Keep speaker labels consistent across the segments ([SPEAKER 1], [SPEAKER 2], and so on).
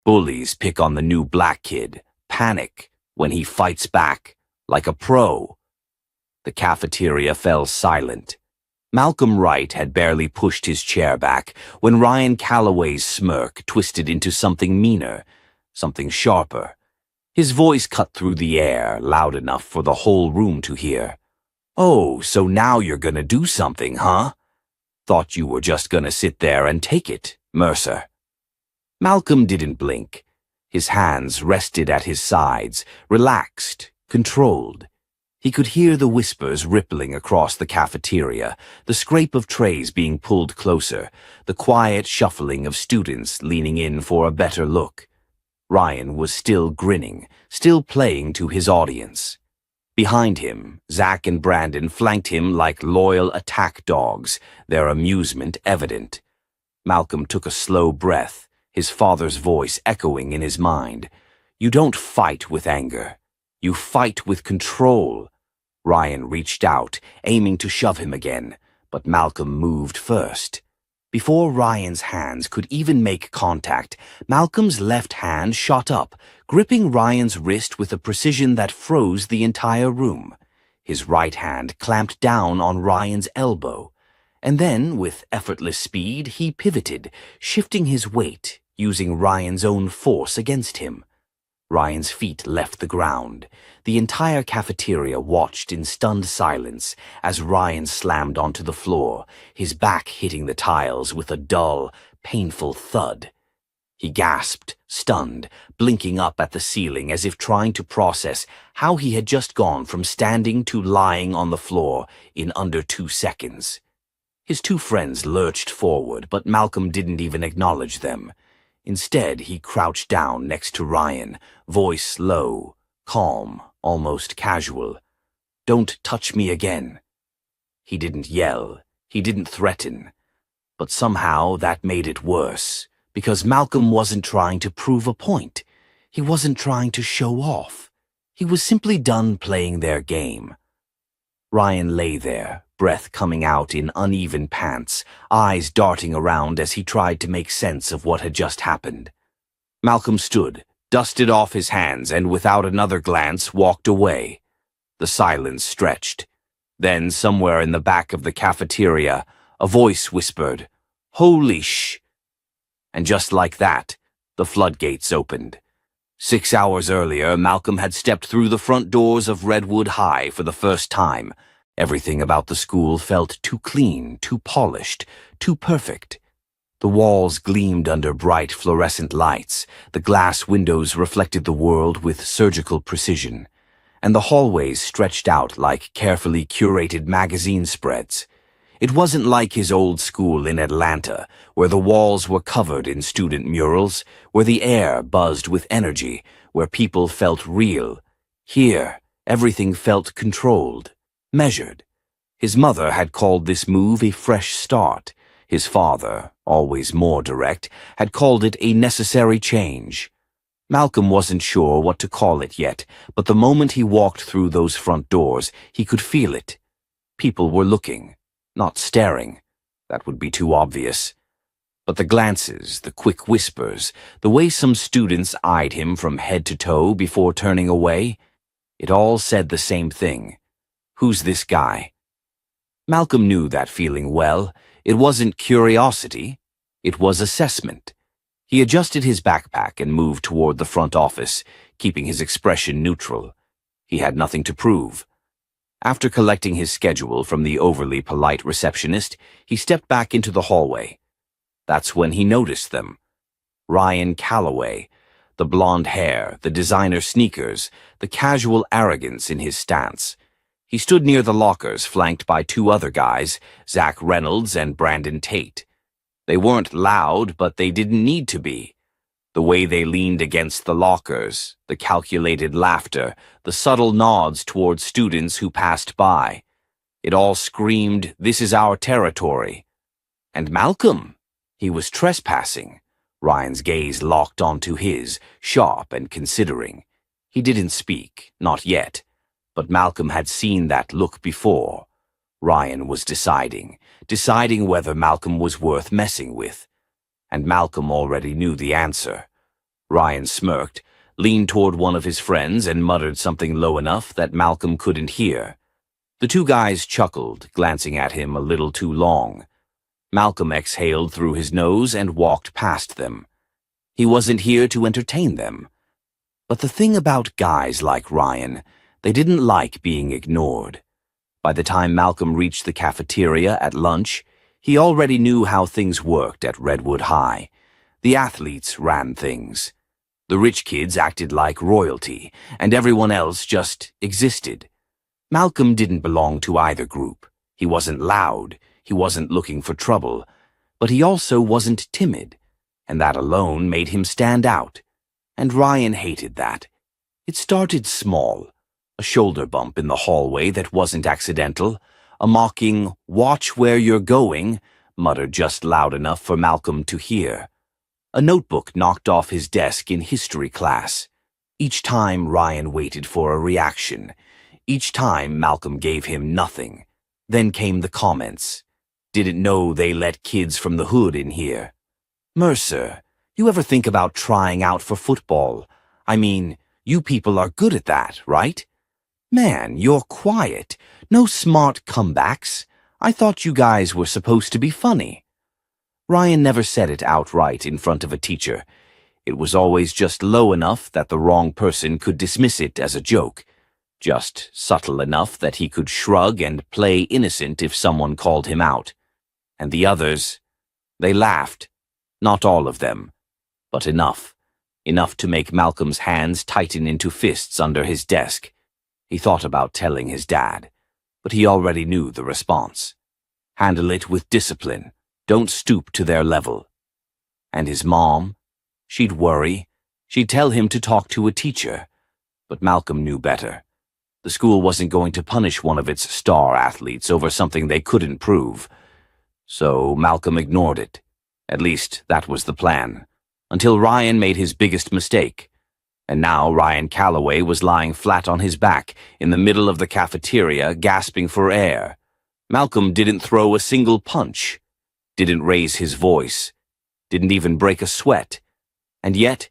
[SPEAKER 1] Bullies pick on the new black kid, panic when he fights back, like a pro. The cafeteria fell silent. Malcolm Wright had barely pushed his chair back when Ryan Calloway's smirk twisted into something meaner, something sharper. His voice cut through the air, loud enough for the whole room to hear. "Oh, so now you're gonna do something, huh? Thought you were just gonna sit there and take it, Mercer." Malcolm didn't blink. His hands rested at his sides, relaxed, controlled. He could hear the whispers rippling across the cafeteria, the scrape of trays being pulled closer, the quiet shuffling of students leaning in for a better look. Ryan was still grinning, still playing to his audience. Behind him, Zach and Brandon flanked him like loyal attack dogs, their amusement evident. Malcolm took a slow breath, his father's voice echoing in his mind. "You don't fight with anger. You fight with control." Ryan reached out, aiming to shove him again, but Malcolm moved first. Before Ryan's hands could even make contact, Malcolm's left hand shot up, gripping Ryan's wrist with a precision that froze the entire room. His right hand clamped down on Ryan's elbow. And then, with effortless speed, he pivoted, shifting his weight, using Ryan's own force against him. Ryan's feet left the ground. The entire cafeteria watched in stunned silence as Ryan slammed onto the floor, his back hitting the tiles with a dull, painful thud. He gasped, stunned, blinking up at the ceiling as if trying to process how he had just gone from standing to lying on the floor in under 2 seconds. His two friends lurched forward, but Malcolm didn't even acknowledge them. Instead, he crouched down next to Ryan, voice low, calm, almost casual. "Don't touch me again." He didn't yell, he didn't threaten. But somehow that made it worse, because Malcolm wasn't trying to prove a point. He wasn't trying to show off. He was simply done playing their game. Ryan lay there, breath coming out in uneven pants, eyes darting around as he tried to make sense of what had just happened. Malcolm stood, dusted off his hands, and without another glance walked away. The silence stretched. Then, somewhere in the back of the cafeteria, a voice whispered, "Holy sh!" And just like that, the floodgates opened. 6 hours earlier, Malcolm had stepped through the front doors of Redwood High for the first time. Everything about the school felt too clean, too polished, too perfect. The walls gleamed under bright fluorescent lights, the glass windows reflected the world with surgical precision, and the hallways stretched out like carefully curated magazine spreads. It wasn't like his old school in Atlanta, where the walls were covered in student murals, where the air buzzed with energy, where people felt real. Here, everything felt controlled, measured. His mother had called this move a fresh start. His father, always more direct, had called it a necessary change. Malcolm wasn't sure what to call it yet, but the moment he walked through those front doors, he could feel it. People were looking. Not staring. That would be too obvious. But the glances, the quick whispers, the way some students eyed him from head to toe before turning away, it all said the same thing. Who's this guy? Malcolm knew that feeling well. It wasn't curiosity. It was assessment. He adjusted his backpack and moved toward the front office, keeping his expression neutral. He had nothing to prove. After collecting his schedule from the overly polite receptionist, he stepped back into the hallway. That's when he noticed them. Ryan Calloway, the blonde hair, the designer sneakers, the casual arrogance in his stance. He stood near the lockers, flanked by 2 other guys, Zach Reynolds and Brandon Tate. They weren't loud, but they didn't need to be. The way they leaned against the lockers, the calculated laughter, the subtle nods towards students who passed by. It all screamed, "This is our territory." And Malcolm, he was trespassing. Ryan's gaze locked onto his, sharp and considering. He didn't speak, not yet, but Malcolm had seen that look before. Ryan was deciding whether Malcolm was worth messing with. And Malcolm already knew the answer. Ryan smirked, leaned toward one of his friends, and muttered something low enough that Malcolm couldn't hear. The two guys chuckled, glancing at him a little too long. Malcolm exhaled through his nose and walked past them. He wasn't here to entertain them. But the thing about guys like Ryan, they didn't like being ignored. By the time Malcolm reached the cafeteria at lunch, he already knew how things worked at Redwood High. The athletes ran things. The rich kids acted like royalty, and everyone else just existed. Malcolm didn't belong to either group. He wasn't loud, he wasn't looking for trouble, but he also wasn't timid, and that alone made him stand out. And Ryan hated that. It started small, a shoulder bump in the hallway that wasn't accidental, a mocking, "Watch where you're going," muttered just loud enough for Malcolm to hear. A notebook knocked off his desk in history class. Each time Ryan waited for a reaction. Each time Malcolm gave him nothing. Then came the comments. "Didn't know they let kids from the hood in here." "Mercer, you ever think about trying out for football? I mean, you people are good at that, right? Man, you're quiet. No smart comebacks. I thought you guys were supposed to be funny." Ryan never said it outright in front of a teacher. It was always just low enough that the wrong person could dismiss it as a joke. Just subtle enough that he could shrug and play innocent if someone called him out. And the others, they laughed. Not all of them, but enough. Enough to make Malcolm's hands tighten into fists under his desk. He thought about telling his dad, but he already knew the response. Handle it with discipline. Don't stoop to their level. And his mom? She'd worry. She'd tell him to talk to a teacher. But Malcolm knew better. The school wasn't going to punish one of its star athletes over something they couldn't prove. So Malcolm ignored it. At least that was the plan. Until Ryan made his biggest mistake. And now Ryan Calloway was lying flat on his back in the middle of the cafeteria, gasping for air. Malcolm didn't throw a single punch. Didn't raise his voice. Didn't even break a sweat. And yet,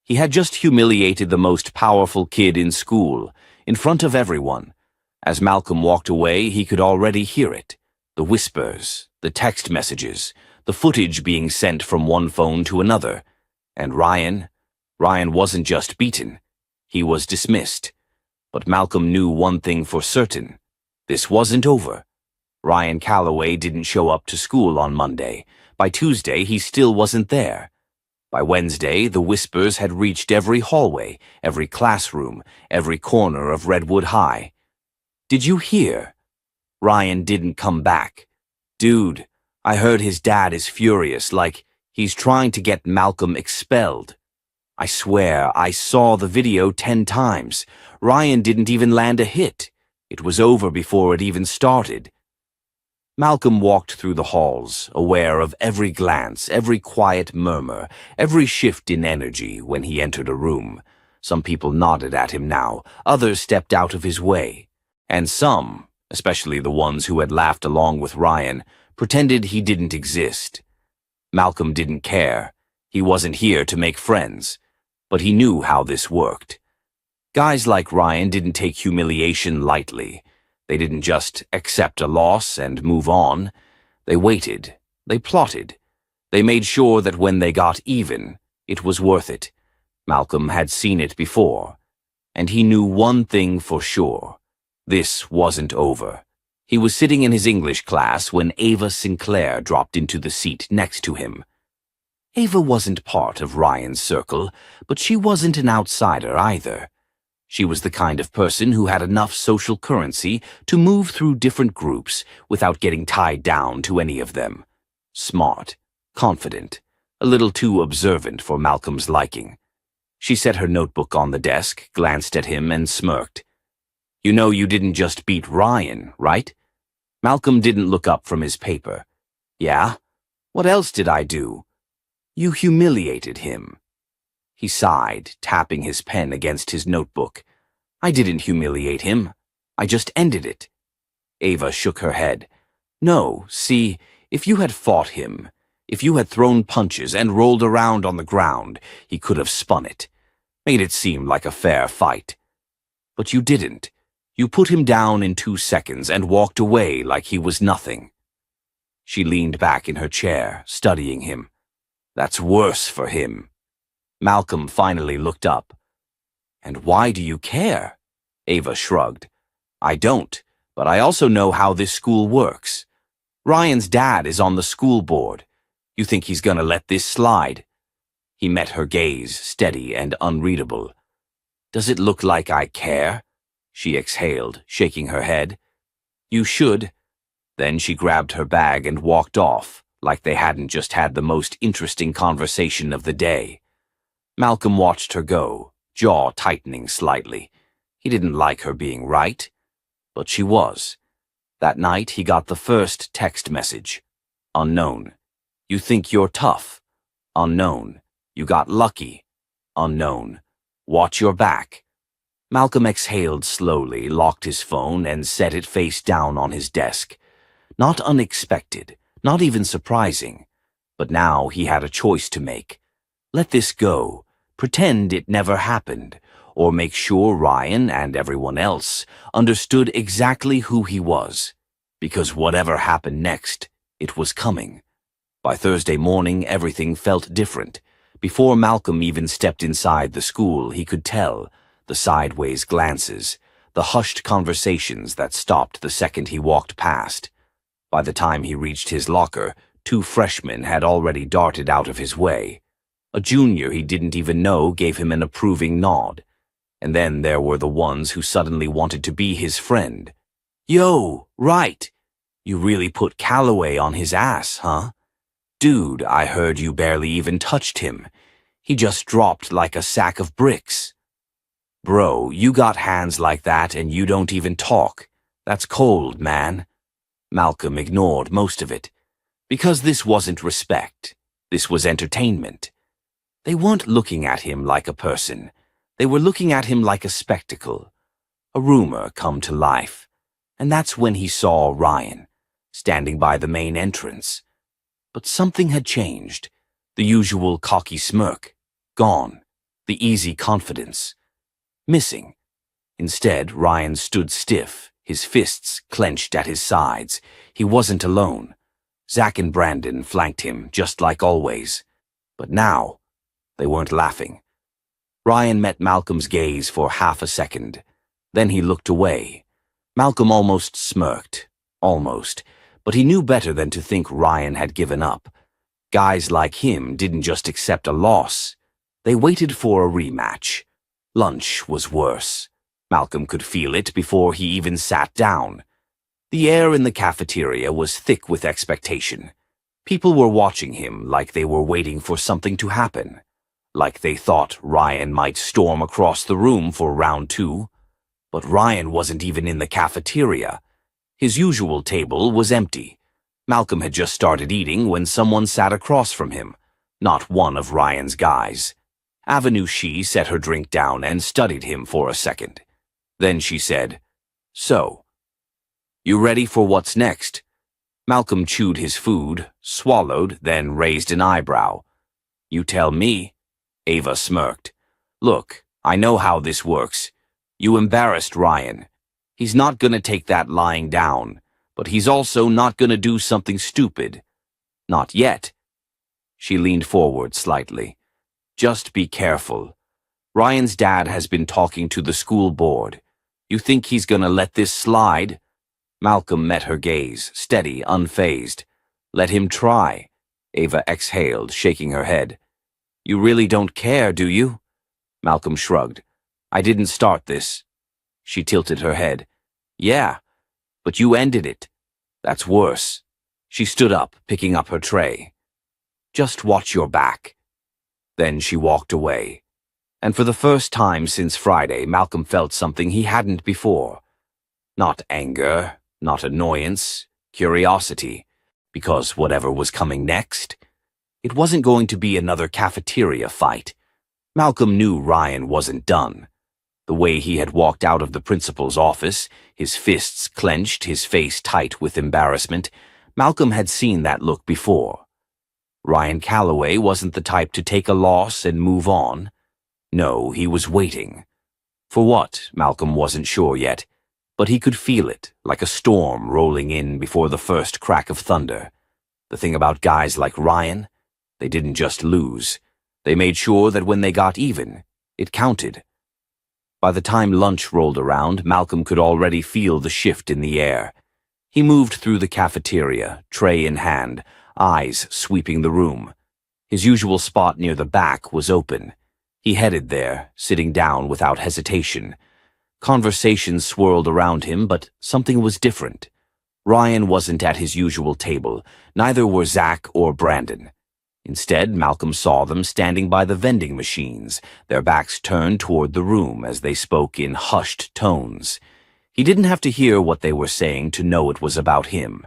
[SPEAKER 1] he had just humiliated the most powerful kid in school, in front of everyone. As Malcolm walked away, he could already hear it. The whispers, the text messages, the footage being sent from one phone to another. And Ryan wasn't just beaten. He was dismissed. But Malcolm knew one thing for certain. This wasn't over. Ryan Calloway didn't show up to school on Monday. By Tuesday, he still wasn't there. By Wednesday, the whispers had reached every hallway, every classroom, every corner of Redwood High. "Did you hear? Ryan didn't come back. Dude, I heard his dad is furious, like he's trying to get Malcolm expelled. I swear, I saw the video 10 times. Ryan didn't even land a hit. It was over before it even started." Malcolm walked through the halls, aware of every glance, every quiet murmur, every shift in energy when he entered a room. Some people nodded at him now, others stepped out of his way. And some, especially the ones who had laughed along with Ryan, pretended he didn't exist. Malcolm didn't care. He wasn't here to make friends. But he knew how this worked. Guys like Ryan didn't take humiliation lightly. They didn't just accept a loss and move on. They waited. They plotted. They made sure that when they got even, it was worth it. Malcolm had seen it before. And he knew one thing for sure. This wasn't over. He was sitting in his English class when Ava Sinclair dropped into the seat next to him. Ava wasn't part of Ryan's circle, but she wasn't an outsider either. She was the kind of person who had enough social currency to move through different groups without getting tied down to any of them. Smart, confident, a little too observant for Malcolm's liking. She set her notebook on the desk, glanced at him, and smirked. "You know you didn't just beat Ryan, right?" Malcolm didn't look up from his paper. "Yeah? What else did I do?" "You humiliated him." He sighed, tapping his pen against his notebook. "I didn't humiliate him. I just ended it." Ava shook her head. "No, see, if you had fought him, If you had thrown punches and rolled around on the ground, he could have spun it, made it seem like a fair fight. But you didn't. You put him down in 2 seconds and walked away like he was nothing. She leaned back in her chair, studying him. That's worse for him. Malcolm finally looked up. And why do you care? Ava shrugged. I don't, but I also know how this school works. Ryan's dad is on the school board. You think he's gonna let this slide? He met her gaze, steady and unreadable. Does it look like I care? She exhaled, shaking her head. You should. Then she grabbed her bag and walked off, like they hadn't just had the most interesting conversation of the day. Malcolm watched her go, jaw tightening slightly. He didn't like her being right, but she was. That night he got the first text message. Unknown. You think you're tough. Unknown. You got lucky. Unknown. Watch your back. Malcolm exhaled slowly, locked his phone, and set it face down on his desk. Not unexpected, not even surprising. But now he had a choice to make. Let this go, pretend it never happened, or make sure Ryan and everyone else understood exactly who he was. Because whatever happened next, it was coming. By Thursday morning, everything felt different. Before Malcolm even stepped inside the school, he could tell. The sideways glances, the hushed conversations that stopped the second he walked past. By the time he reached his locker, 2 freshmen had already darted out of his way. A junior he didn't even know gave him an approving nod. And then there were the ones who suddenly wanted to be his friend. Yo, right. You really put Calloway on his ass, huh? Dude, I heard you barely even touched him. He just dropped like a sack of bricks. Bro, you got hands like that and you don't even talk. That's cold, man. Malcolm ignored most of it. Because this wasn't respect. This was entertainment. They weren't looking at him like a person. They were looking at him like a spectacle. A rumor come to life. And that's when he saw Ryan, standing by the main entrance. But something had changed. The usual cocky smirk. Gone. The easy confidence. Missing. Instead, Ryan stood stiff, his fists clenched at his sides. He wasn't alone. Zach and Brandon flanked him, just like always. But now, they weren't laughing. Ryan met Malcolm's gaze for half a second. Then he looked away. Malcolm almost smirked. Almost. But he knew better than to think Ryan had given up. Guys like him didn't just accept a loss. They waited for a rematch. Lunch was worse. Malcolm could feel it before he even sat down. The air in the cafeteria was thick with expectation. People were watching him like they were waiting for something to happen. Like they thought Ryan might storm across the room for round 2. But Ryan wasn't even in the cafeteria. His usual table was empty. Malcolm had just started eating when someone sat across from him. Not one of Ryan's guys. Avenue She set her drink down and studied him for a second. Then she said, So, you ready for what's next? Malcolm chewed his food, swallowed, then raised an eyebrow. You tell me. Ava smirked. Look, I know how this works. You embarrassed Ryan. He's not gonna take that lying down, but he's also not gonna do something stupid. Not yet. She leaned forward slightly. Just be careful. Ryan's dad has been talking to the school board. You think he's gonna let this slide? Malcolm met her gaze, steady, unfazed. Let him try. Ava exhaled, shaking her head. You really don't care, do you? Malcolm shrugged. I didn't start this. She tilted her head. Yeah, but you ended it. That's worse. She stood up, picking up her tray. Just watch your back. Then she walked away. And for the first time since Friday, Malcolm felt something he hadn't before. Not anger, not annoyance, curiosity. Because whatever was coming next, it wasn't going to be another cafeteria fight. Malcolm knew Ryan wasn't done. The way he had walked out of the principal's office, his fists clenched, his face tight with embarrassment, Malcolm had seen that look before. Ryan Calloway wasn't the type to take a loss and move on. No, he was waiting. For what, Malcolm wasn't sure yet, but he could feel it, like a storm rolling in before the first crack of thunder. The thing about guys like Ryan, they didn't just lose. They made sure that when they got even, it counted. By the time lunch rolled around, Malcolm could already feel the shift in the air. He moved through the cafeteria, tray in hand, eyes sweeping the room. His usual spot near the back was open. He headed there, sitting down without hesitation. Conversations swirled around him, but something was different. Ryan wasn't at his usual table, neither were Zach or Brandon. Instead, Malcolm saw them standing by the vending machines, their backs turned toward the room as they spoke in hushed tones. He didn't have to hear what they were saying to know it was about him.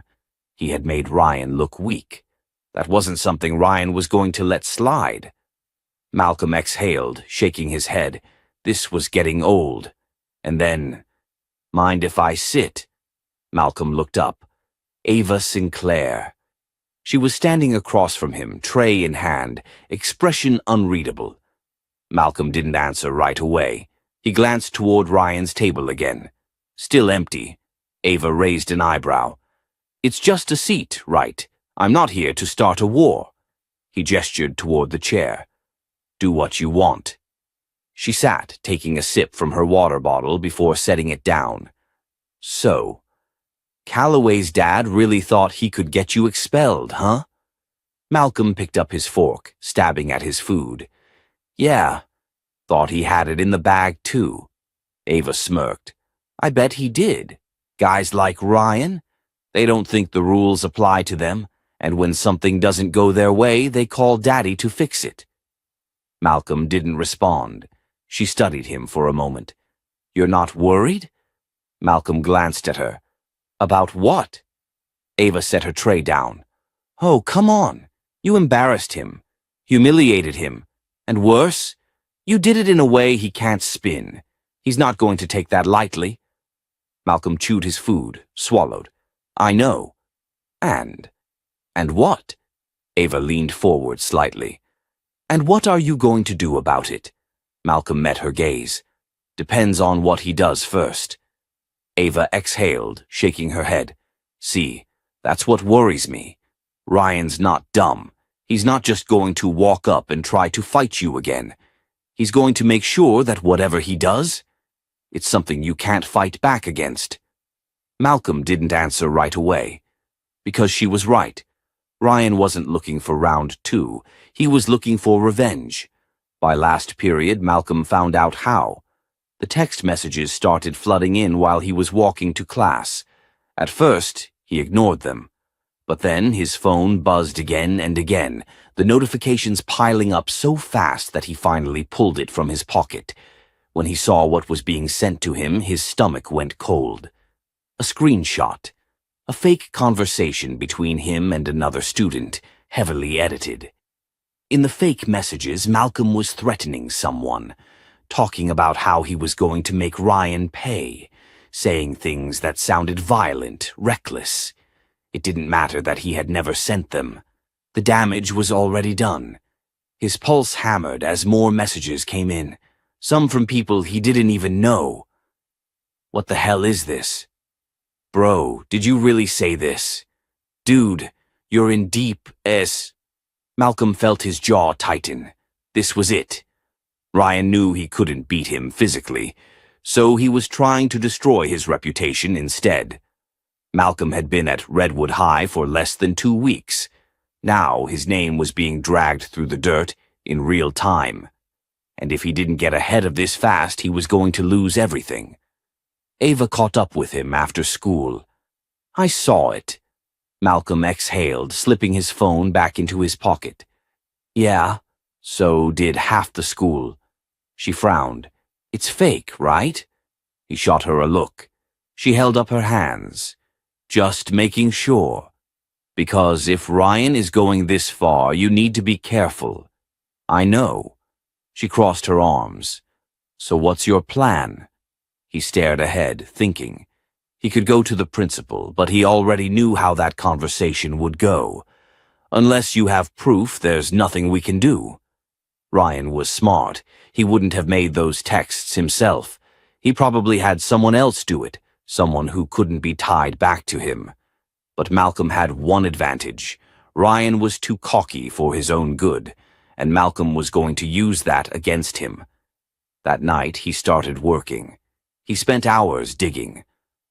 [SPEAKER 1] He had made Ryan look weak. That wasn't something Ryan was going to let slide. Malcolm exhaled, shaking his head. This was getting old. And then, "Mind if I sit?" Malcolm looked up. Ava Sinclair. She was standing across from him, tray in hand, expression unreadable. Malcolm didn't answer right away. He glanced toward Ryan's table again. Still empty. Ava raised an eyebrow. "It's just a seat, right? I'm not here to start a war." He gestured toward the chair. "Do what you want." She sat, taking a sip from her water bottle before setting it down. "So, Calloway's dad really thought he could get you expelled, huh?" Malcolm picked up his fork, stabbing at his food. "Yeah, thought he had it in the bag too." Ava smirked. "I bet he did. Guys like Ryan, they don't think the rules apply to them, and when something doesn't go their way, they call Daddy to fix it." Malcolm didn't respond. She studied him for a moment. "You're not worried?" Malcolm glanced at her. "About what?" Ava set her tray down. "Oh, come on. You embarrassed him, humiliated him, and worse, you did it in a way he can't spin. He's not going to take that lightly." Malcolm chewed his food, swallowed. "I know. And what?" Ava leaned forward slightly. "And what are you going to do about it?" Malcolm met her gaze. "Depends on what he does first." Ava exhaled, shaking her head. "See, that's what worries me. Ryan's not dumb. He's not just going to walk up and try to fight you again. He's going to make sure that whatever he does, it's something you can't fight back against." Malcolm didn't answer right away. Because she was right. Ryan wasn't looking for round 2. He was looking for revenge. By last period, Malcolm found out how. The text messages started flooding in while he was walking to class. At first, he ignored them. But then his phone buzzed again and again, the notifications piling up so fast that he finally pulled it from his pocket. When he saw what was being sent to him, his stomach went cold. A screenshot. A fake conversation between him and another student, heavily edited. In the fake messages, Malcolm was threatening someone, talking about how he was going to make Ryan pay, saying things that sounded violent, reckless. It didn't matter that he had never sent them. The damage was already done. His pulse hammered as more messages came in, some from people he didn't even know. What the hell is this? Bro, did you really say this? Dude, you're in deep S. Malcolm felt his jaw tighten. This was it. Ryan knew he couldn't beat him physically, so he was trying to destroy his reputation instead. Malcolm had been at Redwood High for less than 2 weeks. Now his name was being dragged through the dirt in real time. And if he didn't get ahead of this fast, he was going to lose everything. Ava caught up with him after school. I saw it. Malcolm exhaled, slipping his phone back into his pocket. Yeah, so did half the school. She frowned. It's fake, right? He shot her a look. She held up her hands. Just making sure. Because if Ryan is going this far, you need to be careful. I know. She crossed her arms. So what's your plan? He stared ahead, thinking. He could go to the principal, but he already knew how that conversation would go. Unless you have proof, there's nothing we can do. Ryan was smart. He wouldn't have made those texts himself. He probably had someone else do it, someone who couldn't be tied back to him. But Malcolm had one advantage. Ryan was too cocky for his own good, and Malcolm was going to use that against him. That night, he started working. He spent hours digging,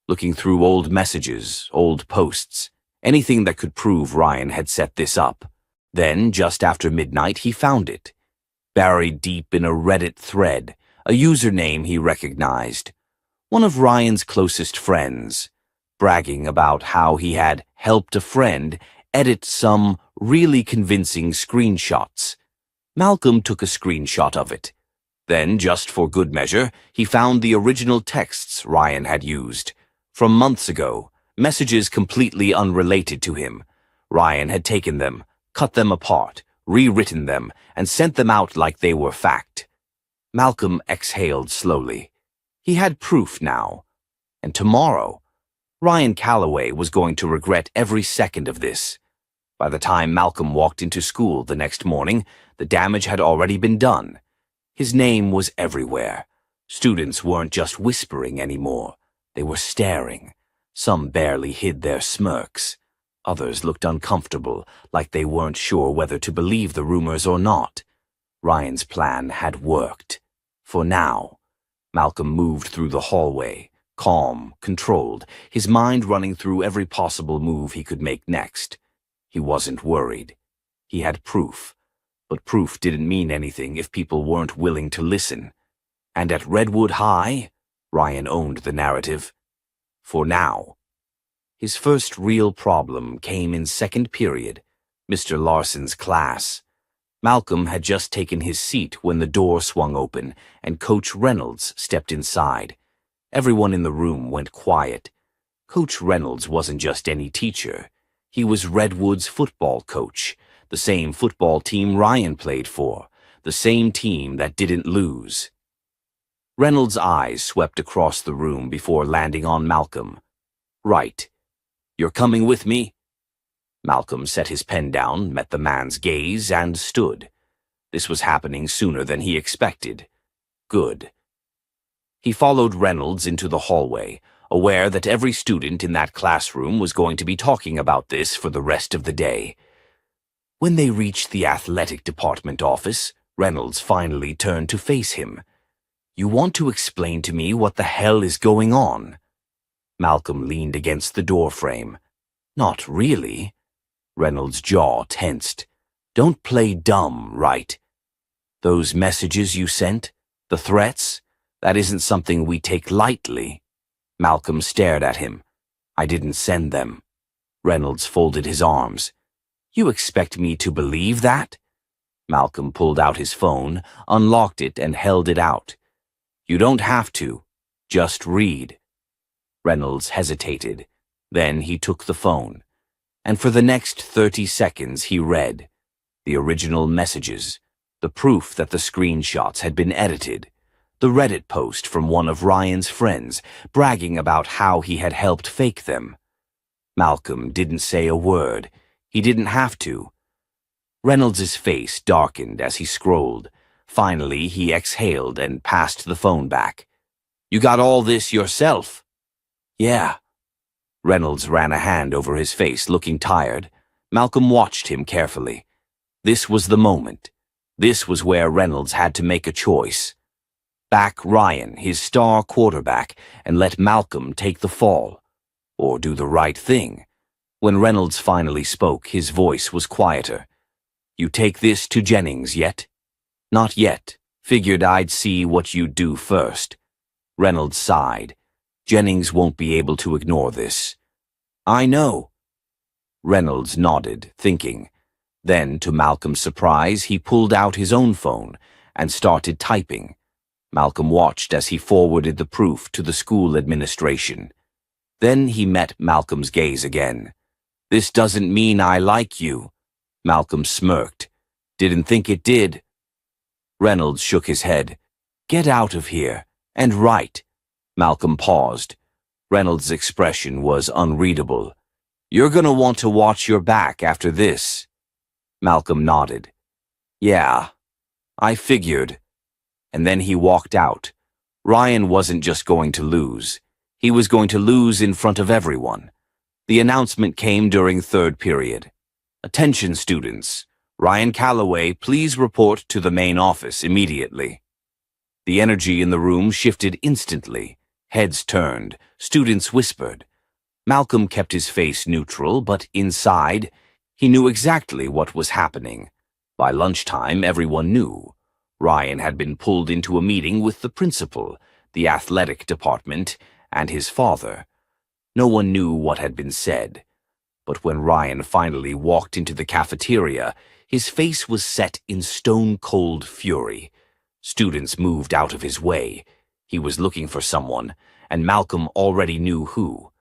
[SPEAKER 1] looking through old messages, old posts, anything that could prove Ryan had set this up. Then, just after midnight, he found it. Buried deep in a Reddit thread, a username he recognized. One of Ryan's closest friends, bragging about how he had helped a friend edit some really convincing screenshots. Malcolm took a screenshot of it. Then, just for good measure, he found the original texts Ryan had used. From months ago, messages completely unrelated to him. Ryan had taken them, cut them apart, rewritten them, and sent them out like they were fact. Malcolm exhaled slowly. He had proof now. And tomorrow, Ryan Calloway was going to regret every second of this. By the time Malcolm walked into school the next morning, the damage had already been done. His name was everywhere. Students weren't just whispering anymore. They were staring. Some barely hid their smirks. Others looked uncomfortable, like they weren't sure whether to believe the rumors or not. Ryan's plan had worked. For now. Malcolm moved through the hallway, calm, controlled, his mind running through every possible move he could make next. He wasn't worried. He had proof. But proof didn't mean anything if people weren't willing to listen. And at Redwood High, Ryan owned the narrative. For now. His first real problem came in second period, Mr. Larson's class. Malcolm had just taken his seat when the door swung open and Coach Reynolds stepped inside. Everyone in the room went quiet. Coach Reynolds wasn't just any teacher. He was Redwood's football coach, the same football team Ryan played for, the same team that didn't lose. Reynolds' eyes swept across the room before landing on Malcolm. Right. You're coming with me? Malcolm set his pen down, met the man's gaze, and stood. This was happening sooner than he expected. Good. He followed Reynolds into the hallway, aware that every student in that classroom was going to be talking about this for the rest of the day. When they reached the athletic department office, Reynolds finally turned to face him. You want to explain to me what the hell is going on? Malcolm leaned against the doorframe. Not really. Reynolds' jaw tensed. Don't play dumb, right? Those messages you sent, the threats, that isn't something we take lightly. Malcolm stared at him. I didn't send them. Reynolds folded his arms. You expect me to believe that? Malcolm pulled out his phone, unlocked it, and held it out. You don't have to. Just read. Reynolds hesitated. Then he took the phone. And for the next 30 seconds he read. The original messages. The proof that the screenshots had been edited. The Reddit post from one of Ryan's friends, bragging about how he had helped fake them. Malcolm didn't say a word. He didn't have to. Reynolds' face darkened as he scrolled. Finally, he exhaled and passed the phone back. You got all this yourself? Yeah. Reynolds ran a hand over his face, looking tired. Malcolm watched him carefully. This was the moment. This was where Reynolds had to make a choice. Back Ryan, his star quarterback, and let Malcolm take the fall. Or do the right thing. When Reynolds finally spoke, his voice was quieter. You take this to Jennings yet? Not yet. Figured I'd see what you'd do first. Reynolds sighed. Jennings won't be able to ignore this. I know. Reynolds nodded, thinking. Then, to Malcolm's surprise, he pulled out his own phone and started typing. Malcolm watched as he forwarded the proof to the school administration. Then he met Malcolm's gaze again. This doesn't mean I like you. Malcolm smirked. Didn't think it did. Reynolds shook his head. Get out of here. And write. Malcolm paused. Reynolds' expression was unreadable. You're gonna want to watch your back after this. Malcolm nodded. Yeah, I figured. And then he walked out. Ryan wasn't just going to lose. He was going to lose in front of everyone. The announcement came during third period. Attention students. Ryan Calloway, please report to the main office immediately. The energy in the room shifted instantly. Heads turned. Students whispered. Malcolm kept his face neutral, but inside, he knew exactly what was happening. By lunchtime, everyone knew. Ryan had been pulled into a meeting with the principal, the athletic department, and his father. No one knew what had been said. But when Ryan finally walked into the cafeteria, his face was set in stone-cold fury. Students moved out of his way. He was looking for someone, and Malcolm already knew who.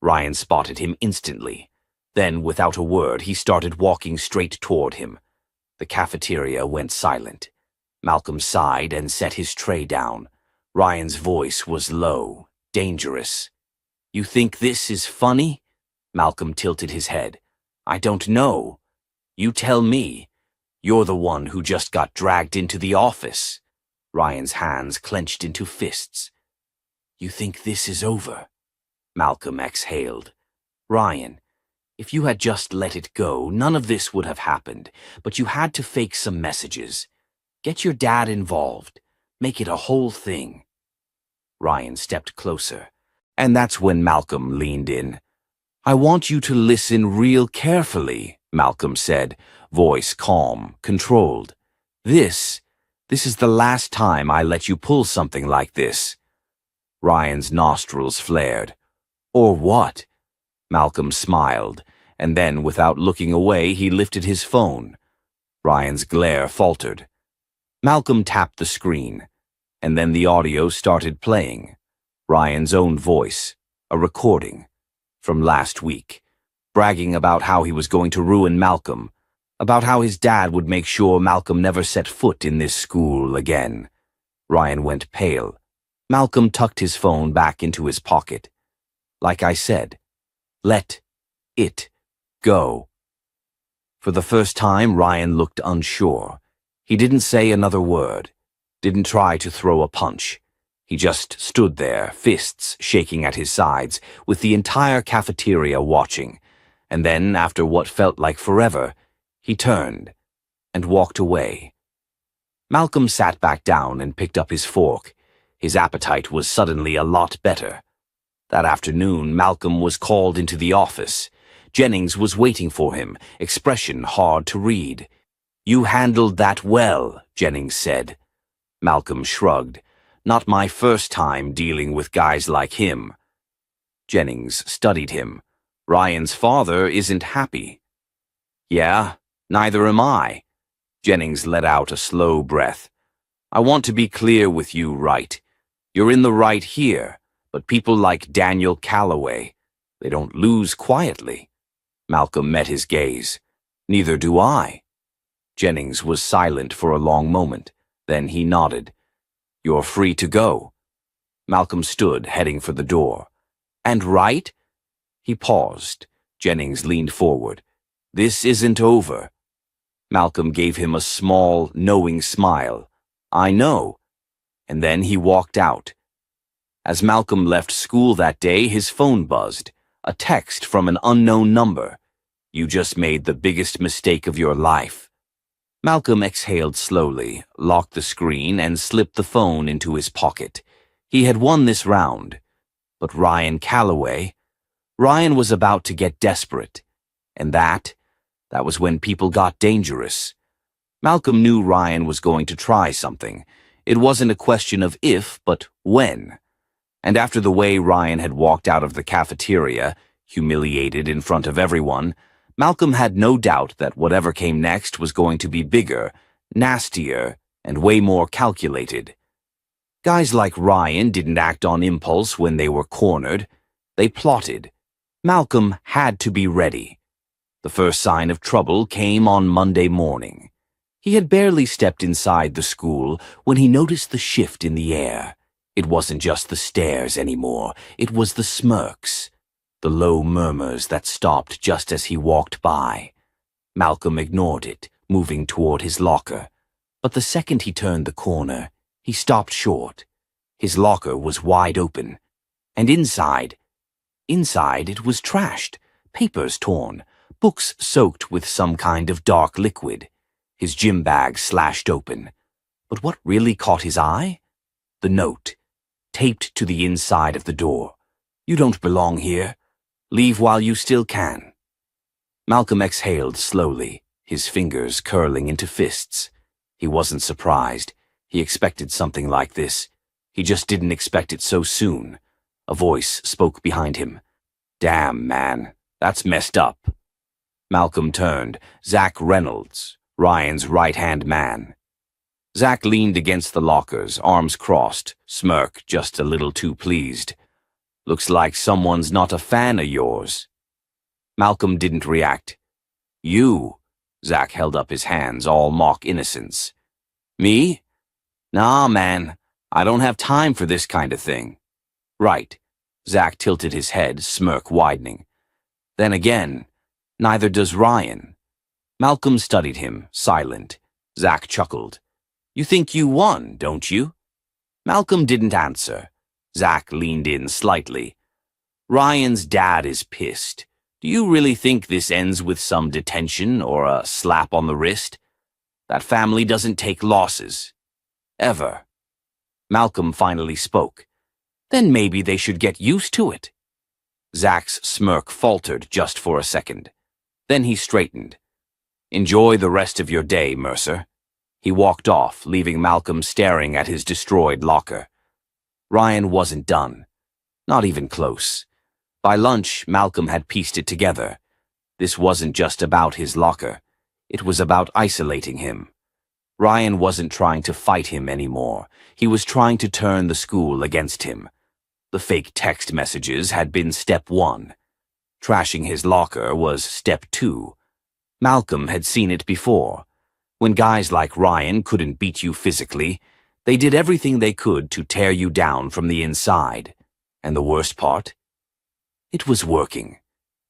[SPEAKER 1] Ryan spotted him instantly. Then, without a word, he started walking straight toward him. The cafeteria went silent. Malcolm sighed and set his tray down. Ryan's voice was low, dangerous. You think this is funny? Malcolm tilted his head. I don't know. You tell me. You're the one who just got dragged into the office. Ryan's hands clenched into fists. You think this is over? Malcolm exhaled. Ryan, if you had just let it go, none of this would have happened, but you had to fake some messages. Get your dad involved. Make it a whole thing. Ryan stepped closer, and that's when Malcolm leaned in. I want you to listen real carefully, Malcolm said, voice calm, controlled. This is the last time I let you pull something like this. Ryan's nostrils flared. Or what? Malcolm smiled, and then, without looking away, he lifted his phone. Ryan's glare faltered. Malcolm tapped the screen, and then the audio started playing. Ryan's own voice, a recording, from last week, bragging about how he was going to ruin Malcolm, about how his dad would make sure Malcolm never set foot in this school again. Ryan went pale. Malcolm tucked his phone back into his pocket. Like I said, let it go. For the first time, Ryan looked unsure. He didn't say another word, didn't try to throw a punch. He just stood there, fists shaking at his sides, with the entire cafeteria watching. And then, after what felt like forever, he turned and walked away. Malcolm sat back down and picked up his fork. His appetite was suddenly a lot better. That afternoon, Malcolm was called into the office. Jennings was waiting for him, expression hard to read. You handled that well, Jennings said. Malcolm shrugged. Not my first time dealing with guys like him. Jennings studied him. Ryan's father isn't happy. Yeah, neither am I. Jennings let out a slow breath. I want to be clear with you, Wright. You're in the right here, but people like Daniel Calloway, they don't lose quietly. Malcolm met his gaze. Neither do I. Jennings was silent for a long moment. Then he nodded. You're free to go. Malcolm stood, heading for the door. And Wright? He paused. Jennings leaned forward. This isn't over. Malcolm gave him a small, knowing smile. I know. And then he walked out. As Malcolm left school that day, his phone buzzed. A text from an unknown number. You just made the biggest mistake of your life. Malcolm exhaled slowly, locked the screen, and slipped the phone into his pocket. He had won this round. But Ryan Calloway? Ryan was about to get desperate. And that was when people got dangerous. Malcolm knew Ryan was going to try something. It wasn't a question of if, but when. And after the way Ryan had walked out of the cafeteria, humiliated in front of everyone, Malcolm had no doubt that whatever came next was going to be bigger, nastier, and way more calculated. Guys like Ryan didn't act on impulse when they were cornered. They plotted. Malcolm had to be ready. The first sign of trouble came on Monday morning. He had barely stepped inside the school when he noticed the shift in the air. It wasn't just the stares anymore. It was the smirks. The low murmurs that stopped just as he walked by. Malcolm ignored it, moving toward his locker. But the second he turned the corner, he stopped short. His locker was wide open, and inside it was trashed, papers torn, books soaked with some kind of dark liquid, his gym bag slashed open. But what really caught his eye? The note, taped to the inside of the door. "You don't belong here. Leave while you still can." Malcolm exhaled slowly, his fingers curling into fists. He wasn't surprised. He expected something like this. He just didn't expect it so soon. A voice spoke behind him. "Damn, man, that's messed up." Malcolm turned. Zach Reynolds, Ryan's right-hand man. Zach leaned against the lockers, arms crossed, smirk just a little too pleased. "Looks like someone's not a fan of yours." Malcolm didn't react. "You?" Zach held up his hands, all mock innocence. "Me? Nah, man. I don't have time for this kind of thing." "Right." Zach tilted his head, smirk widening. "Then again, neither does Ryan." Malcolm studied him, silent. Zach chuckled. "You think you won, don't you?" Malcolm didn't answer. Zach leaned in slightly. "Ryan's dad is pissed. Do you really think this ends with some detention or a slap on the wrist? That family doesn't take losses. Ever." Malcolm finally spoke. "Then maybe they should get used to it." Zach's smirk faltered just for a second. Then he straightened. "Enjoy the rest of your day, Mercer." He walked off, leaving Malcolm staring at his destroyed locker. Ryan wasn't done. Not even close. By lunch, Malcolm had pieced it together. This wasn't just about his locker. It was about isolating him. Ryan wasn't trying to fight him anymore. He was trying to turn the school against him. The fake text messages had been step 1. Trashing his locker was step 2. Malcolm had seen it before. When guys like Ryan couldn't beat you physically, they did everything they could to tear you down from the inside. And the worst part? It was working.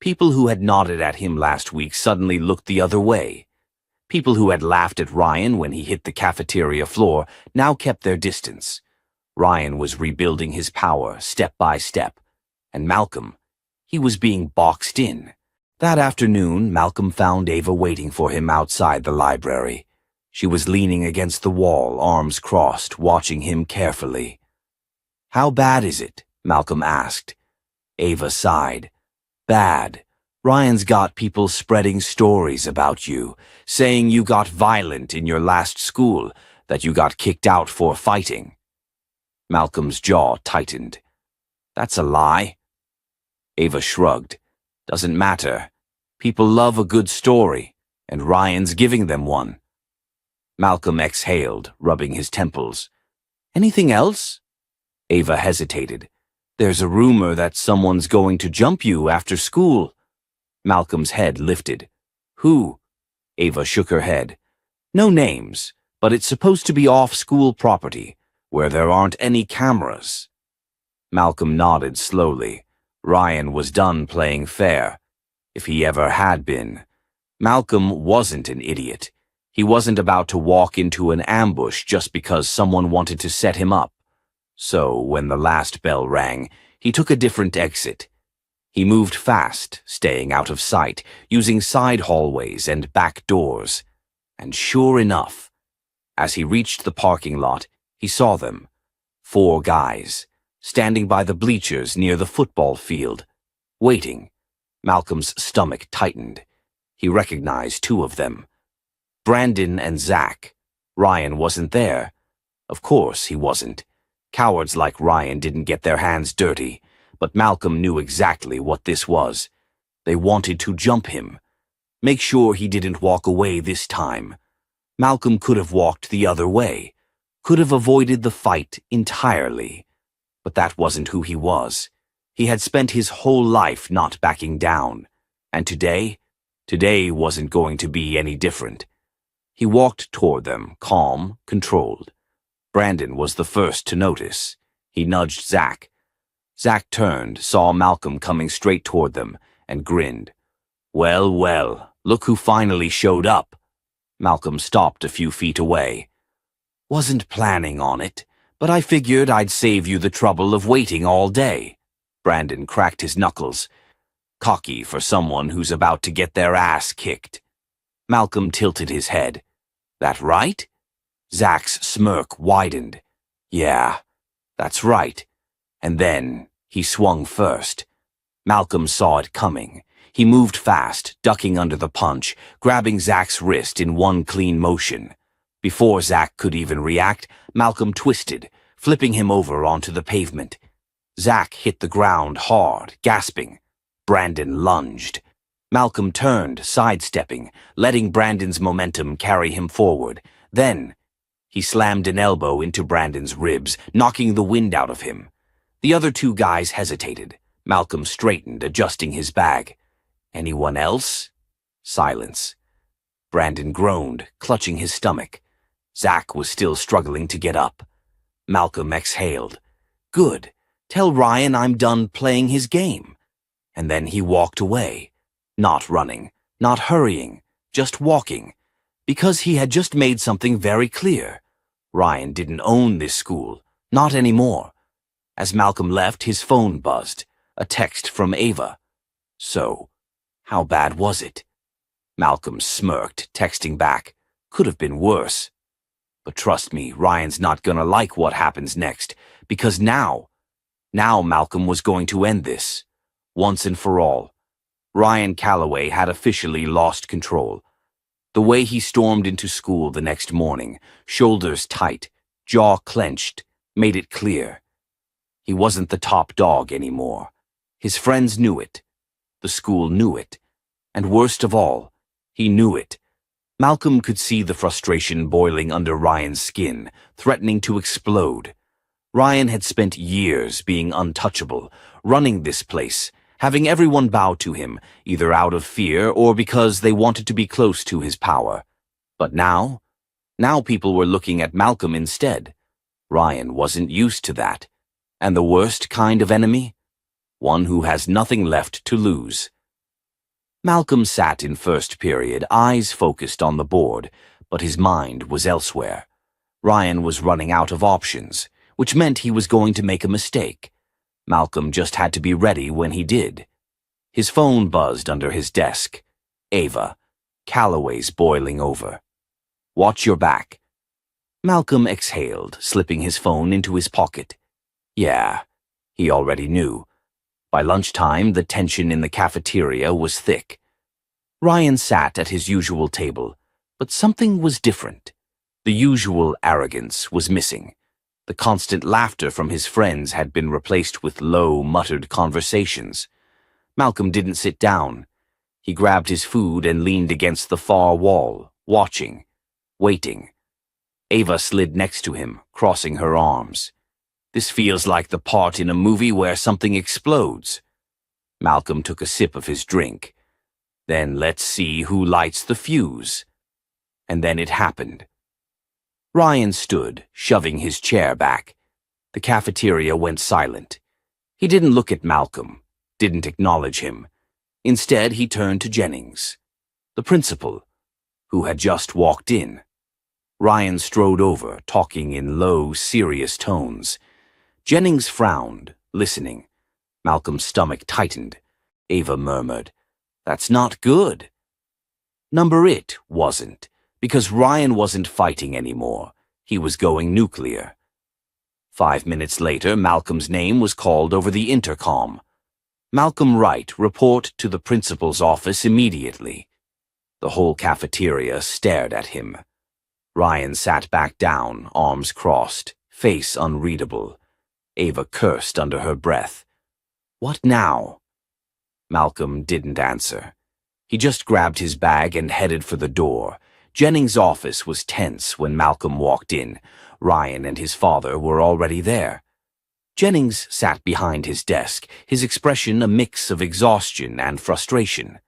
[SPEAKER 1] People who had nodded at him last week suddenly looked the other way. People who had laughed at Ryan when he hit the cafeteria floor now kept their distance. Ryan was rebuilding his power step by step. And Malcolm, he was being boxed in. That afternoon, Malcolm found Ava waiting for him outside the library. She was leaning against the wall, arms crossed, watching him carefully. "How bad is it?" Malcolm asked. Ava sighed. "Bad. Ryan's got people spreading stories about you, saying you got violent in your last school, that you got kicked out for fighting." Malcolm's jaw tightened. "That's a lie." Ava shrugged. "Doesn't matter. People love a good story, and Ryan's giving them one." Malcolm exhaled, rubbing his temples. "Anything else?" Ava hesitated. "There's a rumor that someone's going to jump you after school." Malcolm's head lifted. "Who?" Ava shook her head. "No names, but it's supposed to be off school property, where there aren't any cameras." Malcolm nodded slowly. Ryan was done playing fair, if he ever had been. Malcolm wasn't an idiot. He wasn't about to walk into an ambush just because someone wanted to set him up. So, when the last bell rang, he took a different exit. He moved fast, staying out of sight, using side hallways and back doors. And sure enough, as he reached the parking lot, he saw them. 4 guys, standing by the bleachers near the football field, waiting. Malcolm's stomach tightened. He recognized 2 of them. Brandon and Zach. Ryan wasn't there. Of course he wasn't. Cowards like Ryan didn't get their hands dirty, but Malcolm knew exactly what this was. They wanted to jump him. Make sure he didn't walk away this time. Malcolm could have walked the other way, could have avoided the fight entirely. But that wasn't who he was. He had spent his whole life not backing down. And today wasn't going to be any different. He walked toward them, calm, controlled. Brandon was the first to notice. He nudged Zach. Zach turned, saw Malcolm coming straight toward them, and grinned. "Well, well, Look who finally showed up. Malcolm stopped a few feet away. Wasn't planning on it, but I figured I'd save you the trouble of waiting all day. Brandon cracked his knuckles. Cocky for someone who's about to get their ass kicked. Malcolm tilted his head. That right? Zach's smirk widened. Yeah, that's right. And then he swung first. Malcolm saw it coming. He moved fast, ducking under the punch, grabbing Zach's wrist in one clean motion. Before Zach could even react, Malcolm twisted, flipping him over onto the pavement. Zach hit the ground hard, gasping. Brandon lunged. Malcolm turned, sidestepping, letting Brandon's momentum carry him forward. Then, he slammed an elbow into Brandon's ribs, knocking the wind out of him. The other two guys hesitated. Malcolm straightened, adjusting his bag. Anyone else? Silence. Brandon groaned, clutching his stomach. Zach was still struggling to get up. Malcolm exhaled. Good. Tell Ryan I'm done playing his game. And then he walked away. Not running, not hurrying, just walking. Because he had just made something very clear. Ryan didn't own this school. Not anymore. As Malcolm left, his phone buzzed. A text from Ava. So, how bad was it? Malcolm smirked, texting back. Could have been worse. But trust me, Ryan's not gonna like what happens next, because now Malcolm was going to end this. Once and for all. Ryan Calloway had officially lost control. The way he stormed into school the next morning, shoulders tight, jaw clenched, made it clear. He wasn't the top dog anymore. His friends knew it. The school knew it. And worst of all, he knew it. Malcolm could see the frustration boiling under Ryan's skin, threatening to explode. Ryan had spent years being untouchable, running this place, having everyone bow to him, either out of fear or because they wanted to be close to his power. But now people were looking at Malcolm instead. Ryan wasn't used to that. And the worst kind of enemy? One who has nothing left to lose. Malcolm sat in first period, eyes focused on the board, but his mind was elsewhere. Ryan was running out of options, which meant he was going to make a mistake. Malcolm just had to be ready when he did. His phone buzzed under his desk. Ava. Calloway's boiling over. Watch your back. Malcolm exhaled, slipping his phone into his pocket. Yeah, he already knew. By lunchtime, the tension in the cafeteria was thick. Ryan sat at his usual table, but something was different. The usual arrogance was missing. The constant laughter from his friends had been replaced with low, muttered conversations. Malcolm didn't sit down. He grabbed his food and leaned against the far wall, watching, waiting. Ava slid next to him, crossing her arms. This feels like the part in a movie where something explodes. Malcolm took a sip of his drink. Then let's see who lights the fuse. And then it happened. Ryan stood, shoving his chair back. The cafeteria went silent. He didn't look at Malcolm, didn't acknowledge him. Instead, he turned to Jennings, the principal, who had just walked in. Ryan strode over, talking in low, serious tones. Jennings frowned, listening. Malcolm's stomach tightened. Ava murmured, "That's not good." Number it wasn't, because Ryan wasn't fighting anymore. He was going nuclear. 5 minutes later, Malcolm's name was called over the intercom. Malcolm Wright, report to the principal's office immediately. The whole cafeteria stared at him. Ryan sat back down, arms crossed, face unreadable. Ava cursed under her breath. What now? Malcolm didn't answer. He just grabbed his bag and headed for the door. Jennings' office was tense when Malcolm walked in. Ryan and his father were already there. Jennings sat behind his desk, his expression a mix of exhaustion and frustration.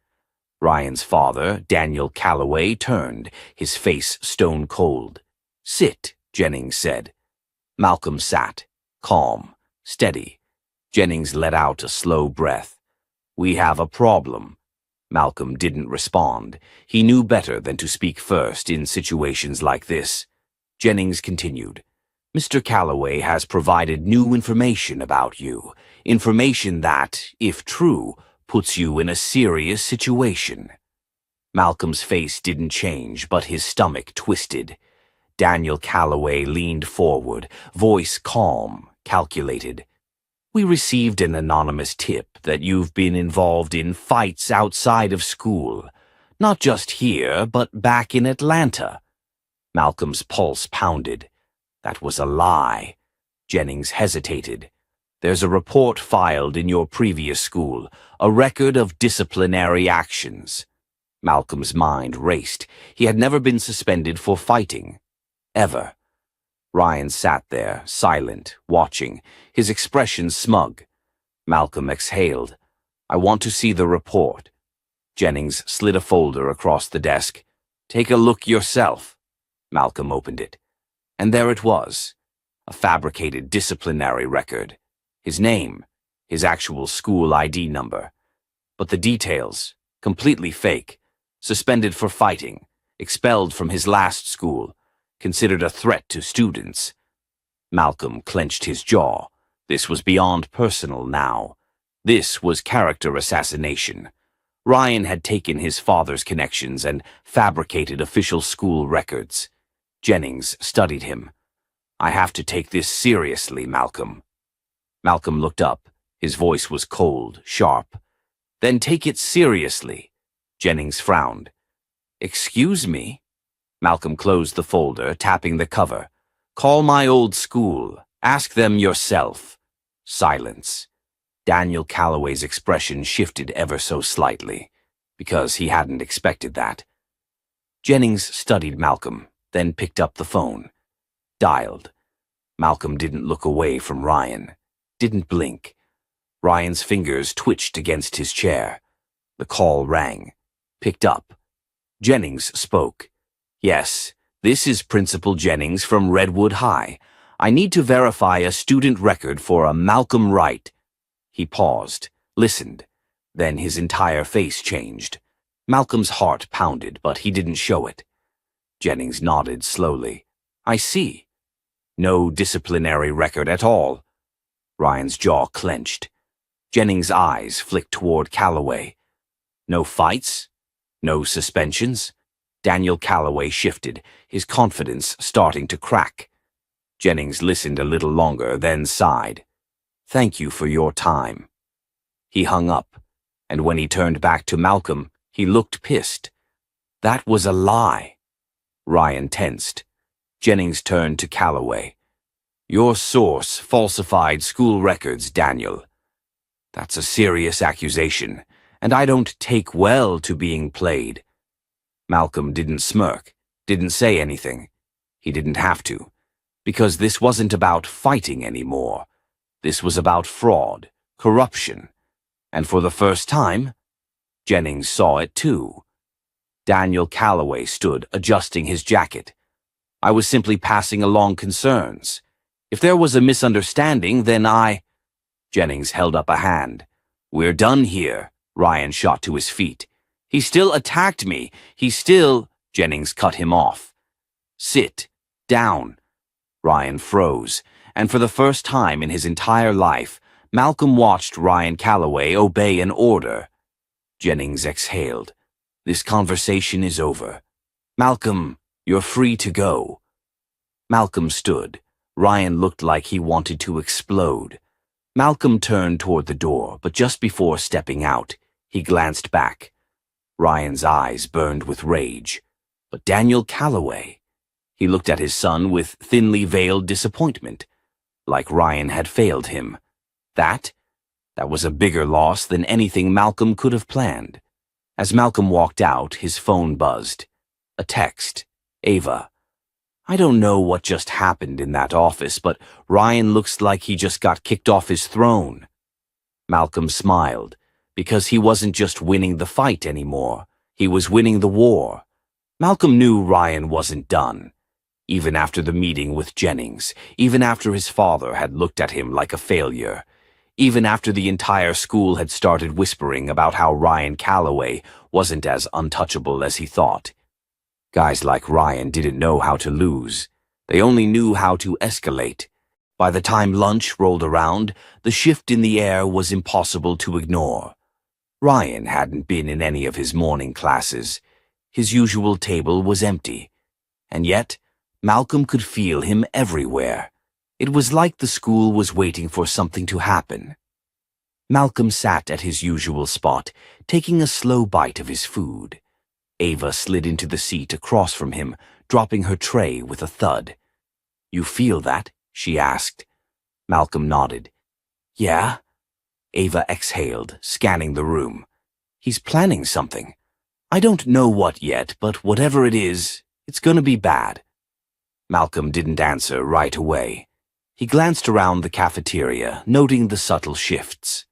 [SPEAKER 1] Ryan's father, Daniel Calloway, turned, his face stone cold. "Sit," Jennings said. Malcolm sat, calm, steady. Jennings let out a slow breath. "We have a problem." Malcolm didn't respond. He knew better than to speak first in situations like this. Jennings continued. Mr. Calloway has provided new information about you. Information that, if true, puts you in a serious situation. Malcolm's face didn't change, but his stomach twisted. Daniel Calloway leaned forward, voice calm, calculated. We received an anonymous tip that you've been involved in fights outside of school. Not just here, but back in Atlanta. Malcolm's pulse pounded. That was a lie. Jennings hesitated. There's a report filed in your previous school, a record of disciplinary actions. Malcolm's mind raced. He had never been suspended for fighting. Ever. Ryan sat there, silent, watching, his expression smug. Malcolm exhaled. I want to see the report. Jennings slid a folder across the desk. Take a look yourself. Malcolm opened it. And there it was. A fabricated disciplinary record. His name, his actual school ID number. But the details, completely fake. Suspended for fighting, expelled from his last school, considered a threat to students. Malcolm clenched his jaw. This was beyond personal now. This was character assassination. Ryan had taken his father's connections and fabricated official school records. Jennings studied him. I have to take this seriously, Malcolm. Malcolm looked up. His voice was cold, sharp. Then take it seriously. Jennings frowned. Excuse me? Malcolm closed the folder, tapping the cover. Call my old school. Ask them yourself. Silence. Daniel Calloway's expression shifted ever so slightly, because he hadn't expected that. Jennings studied Malcolm, then picked up the phone. Dialed. Malcolm didn't look away from Ryan. Didn't blink. Ryan's fingers twitched against his chair. The call rang. Picked up. Jennings spoke. Yes, this is Principal Jennings from Redwood High. I need to verify a student record for a Malcolm Wright. He paused, listened. Then his entire face changed. Malcolm's heart pounded, but he didn't show it. Jennings nodded slowly. I see. No disciplinary record at all. Ryan's jaw clenched. Jennings' eyes flicked toward Calloway. No fights? No suspensions? Daniel Calloway shifted, his confidence starting to crack. Jennings listened a little longer, then sighed. Thank you for your time. He hung up, and when he turned back to Malcolm, he looked pissed. That was a lie. Ryan tensed. Jennings turned to Calloway. Your source falsified school records, Daniel. That's a serious accusation, and I don't take well to being played. Malcolm didn't smirk, didn't say anything. He didn't have to, because this wasn't about fighting anymore. This was about fraud, corruption, and for the first time, Jennings saw it too. Daniel Calloway stood, adjusting his jacket. I was simply passing along concerns. If there was a misunderstanding, then Jennings held up a hand. We're done here. Ryan shot to his feet. He still attacked me. Jennings cut him off. Sit down. Ryan froze, and for the first time in his entire life, Malcolm watched Ryan Calloway obey an order. Jennings exhaled. This conversation is over. Malcolm, you're free to go. Malcolm stood. Ryan looked like he wanted to explode. Malcolm turned toward the door, but just before stepping out, he glanced back. Ryan's eyes burned with rage. But Daniel Calloway? He looked at his son with thinly veiled disappointment, like Ryan had failed him. That was a bigger loss than anything Malcolm could have planned. As Malcolm walked out, his phone buzzed. A text. Ava. I don't know what just happened in that office, but Ryan looks like he just got kicked off his throne. Malcolm smiled, because he wasn't just winning the fight anymore. He was winning the war. Malcolm knew Ryan wasn't done. Even after the meeting with Jennings, even after his father had looked at him like a failure, even after the entire school had started whispering about how Ryan Calloway wasn't as untouchable as he thought. Guys like Ryan didn't know how to lose. They only knew how to escalate. By the time lunch rolled around, the shift in the air was impossible to ignore. Ryan hadn't been in any of his morning classes. His usual table was empty. And yet, Malcolm could feel him everywhere. It was like the school was waiting for something to happen. Malcolm sat at his usual spot, taking a slow bite of his food. Ava slid into the seat across from him, dropping her tray with a thud. "You feel that?" she asked. Malcolm nodded. "Yeah?" Ava exhaled, scanning the room. "He's planning something. I don't know what yet, but whatever it is, it's gonna be bad." Malcolm didn't answer right away. He glanced around the cafeteria, noting the subtle shifts.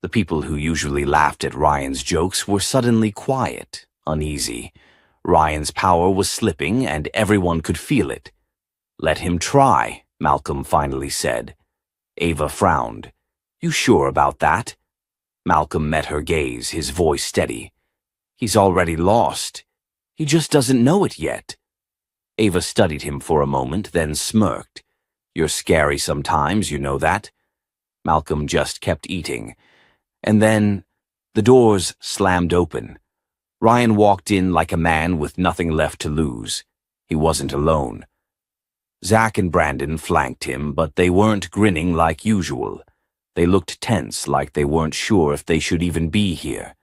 [SPEAKER 1] The people who usually laughed at Ryan's jokes were suddenly quiet, uneasy. Ryan's power was slipping, and everyone could feel it. "Let him try," Malcolm finally said. Ava frowned. "You sure about that?" Malcolm met her gaze, his voice steady. "He's already lost. He just doesn't know it yet." Ava studied him for a moment, then smirked. "You're scary sometimes, you know that." Malcolm just kept eating. And then the doors slammed open. Ryan walked in like a man with nothing left to lose. He wasn't alone. Zach and Brandon flanked him, but they weren't grinning like usual. They looked tense, like they weren't sure if they should even be here.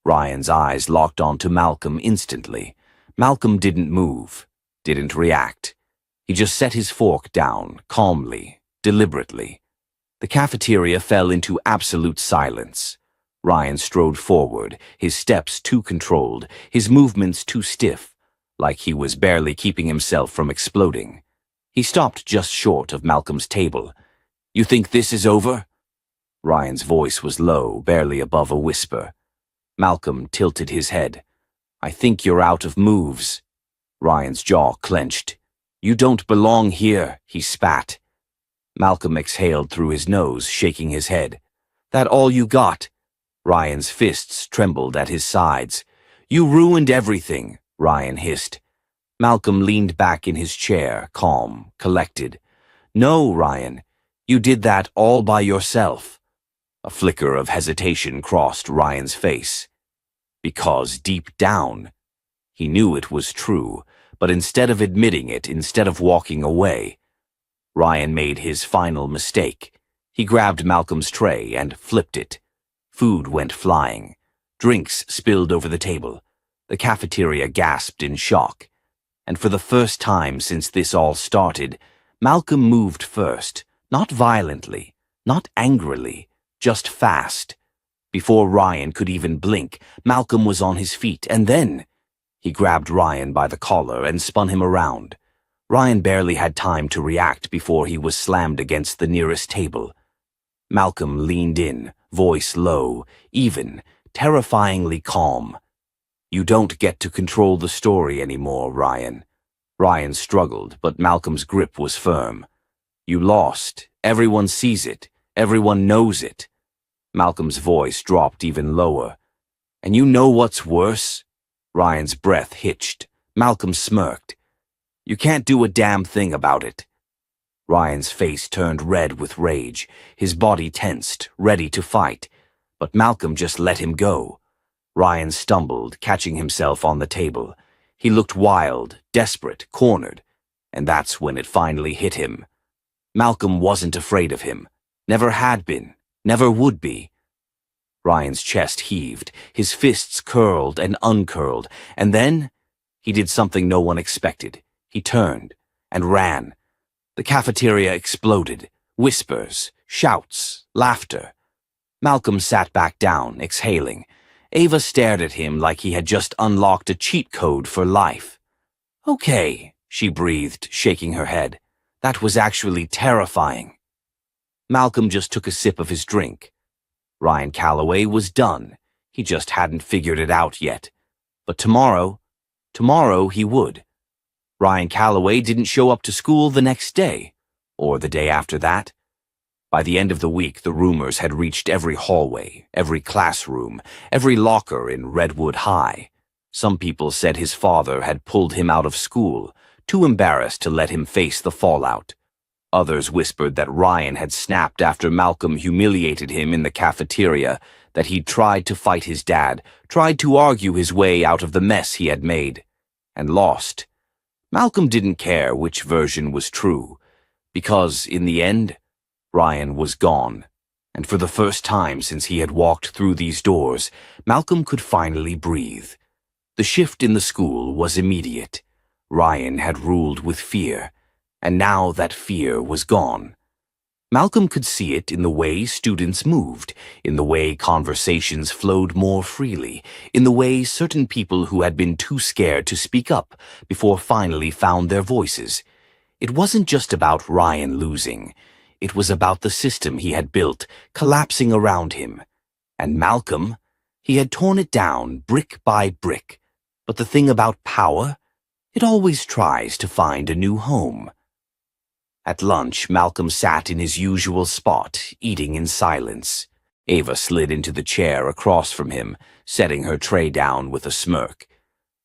[SPEAKER 1] Ryan's eyes locked onto Malcolm instantly. Malcolm didn't move, didn't react. He just set his fork down, calmly, deliberately. The cafeteria fell into absolute silence. Ryan strode forward, his steps too controlled, his movements too stiff, like he was barely keeping himself from exploding. He stopped just short of Malcolm's table. "You think this is over?" Ryan's voice was low, barely above a whisper. Malcolm tilted his head. "I think you're out of moves." Ryan's jaw clenched. "You don't belong here," he spat. Malcolm exhaled through his nose, shaking his head. "That all you got?" Ryan's fists trembled at his sides. "You ruined everything," Ryan hissed. Malcolm leaned back in his chair, calm, collected. "No, Ryan, you did that all by yourself." A flicker of hesitation crossed Ryan's face. Because deep down, he knew it was true, but instead of admitting it, instead of walking away, Ryan made his final mistake. He grabbed Malcolm's tray and flipped it. Food went flying. Drinks spilled over the table. The cafeteria gasped in shock. And for the first time since this all started, Malcolm moved first, not violently, not angrily, just fast. Before Ryan could even blink, Malcolm was on his feet, and then he grabbed Ryan by the collar and spun him around. Ryan barely had time to react before he was slammed against the nearest table. Malcolm leaned in, voice low, even, terrifyingly calm. "You don't get to control the story anymore, Ryan." Ryan struggled, but Malcolm's grip was firm. "You lost. Everyone sees it. Everyone knows it." Malcolm's voice dropped even lower. "And you know what's worse?" Ryan's breath hitched. Malcolm smirked. "You can't do a damn thing about it." Ryan's face turned red with rage, his body tensed, ready to fight. But Malcolm just let him go. Ryan stumbled, catching himself on the table. He looked wild, desperate, cornered. And that's when it finally hit him. Malcolm wasn't afraid of him. Never had been. Never would be. Ryan's chest heaved, his fists curled and uncurled, and then he did something no one expected. He turned and ran. The cafeteria exploded. Whispers, shouts, laughter. Malcolm sat back down, exhaling. Ava stared at him like he had just unlocked a cheat code for life. "Okay," she breathed, shaking her head. "That was actually terrifying." Malcolm just took a sip of his drink. Ryan Calloway was done. He just hadn't figured it out yet. But tomorrow he would. Ryan Calloway didn't show up to school the next day, or the day after that. By the end of the week, the rumors had reached every hallway, every classroom, every locker in Redwood High. Some people said his father had pulled him out of school, too embarrassed to let him face the fallout. Others whispered that Ryan had snapped after Malcolm humiliated him in the cafeteria, that he'd tried to fight his dad, tried to argue his way out of the mess he had made, and lost. Malcolm didn't care which version was true, because, in the end, Ryan was gone. And for the first time since he had walked through these doors, Malcolm could finally breathe. The shift in the school was immediate. Ryan had ruled with fear, and now that fear was gone. Malcolm could see it in the way students moved, in the way conversations flowed more freely, in the way certain people who had been too scared to speak up before finally found their voices. It wasn't just about Ryan losing. It was about the system he had built, collapsing around him. And Malcolm, he had torn it down brick by brick. But the thing about power, it always tries to find a new home. At lunch, Malcolm sat in his usual spot, eating in silence. Ava slid into the chair across from him, setting her tray down with a smirk.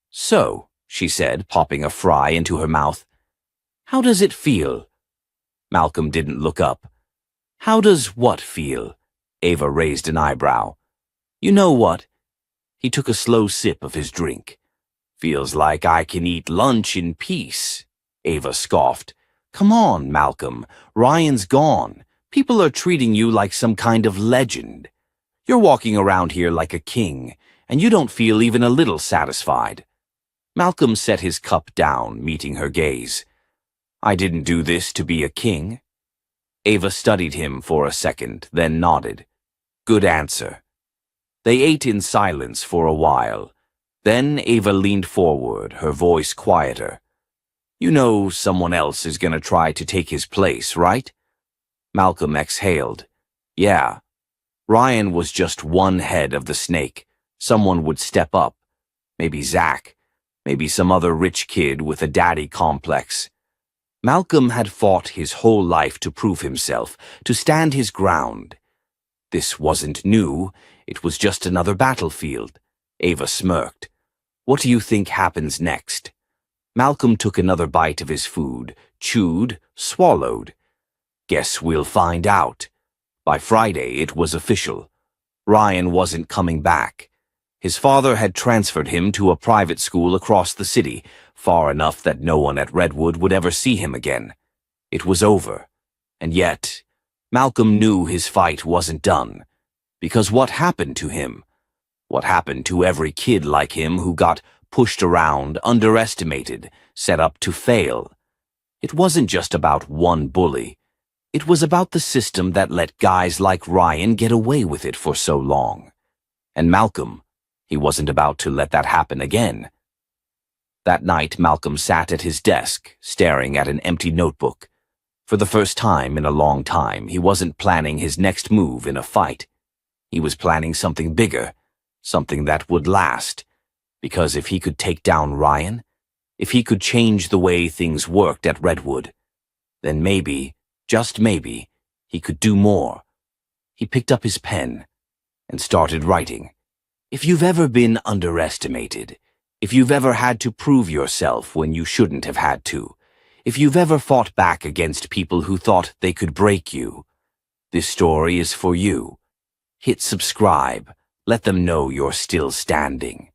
[SPEAKER 1] "So," she said, popping a fry into her mouth, "how does it feel?" Malcolm didn't look up. "How does what feel?" Ava raised an eyebrow. "You know what?" He took a slow sip of his drink. "Feels like I can eat lunch in peace," Ava scoffed. "Come on, Malcolm. Ryan's gone. People are treating you like some kind of legend. You're walking around here like a king, and you don't feel even a little satisfied." Malcolm set his cup down, meeting her gaze. "I didn't do this to be a king." Ava studied him for a second, then nodded. "Good answer." They ate in silence for a while. Then Ava leaned forward, her voice quieter. "You know someone else is going to try to take his place, right?" Malcolm exhaled. "Yeah. Ryan was just one head of the snake. Someone would step up. Maybe Zach. Maybe some other rich kid with a daddy complex." Malcolm had fought his whole life to prove himself, to stand his ground. This wasn't new. It was just another battlefield. Ava smirked. "What do you think happens next?" Malcolm took another bite of his food, chewed, swallowed. "Guess we'll find out." By Friday, it was official. Ryan wasn't coming back. His father had transferred him to a private school across the city, far enough that no one at Redwood would ever see him again. It was over. And yet, Malcolm knew his fight wasn't done. Because what happened to him? What happened to every kid like him who got pushed around, underestimated, set up to fail? It wasn't just about one bully. It was about the system that let guys like Ryan get away with it for so long. And Malcolm, he wasn't about to let that happen again. That night, Malcolm sat at his desk, staring at an empty notebook. For the first time in a long time, he wasn't planning his next move in a fight. He was planning something bigger, something that would last. Because if he could take down Ryan, if he could change the way things worked at Redwood, then maybe, just maybe, he could do more. He picked up his pen and started writing. If you've ever been underestimated, if you've ever had to prove yourself when you shouldn't have had to, if you've ever fought back against people who thought they could break you, this story is for you. Hit subscribe. Let them know you're still standing.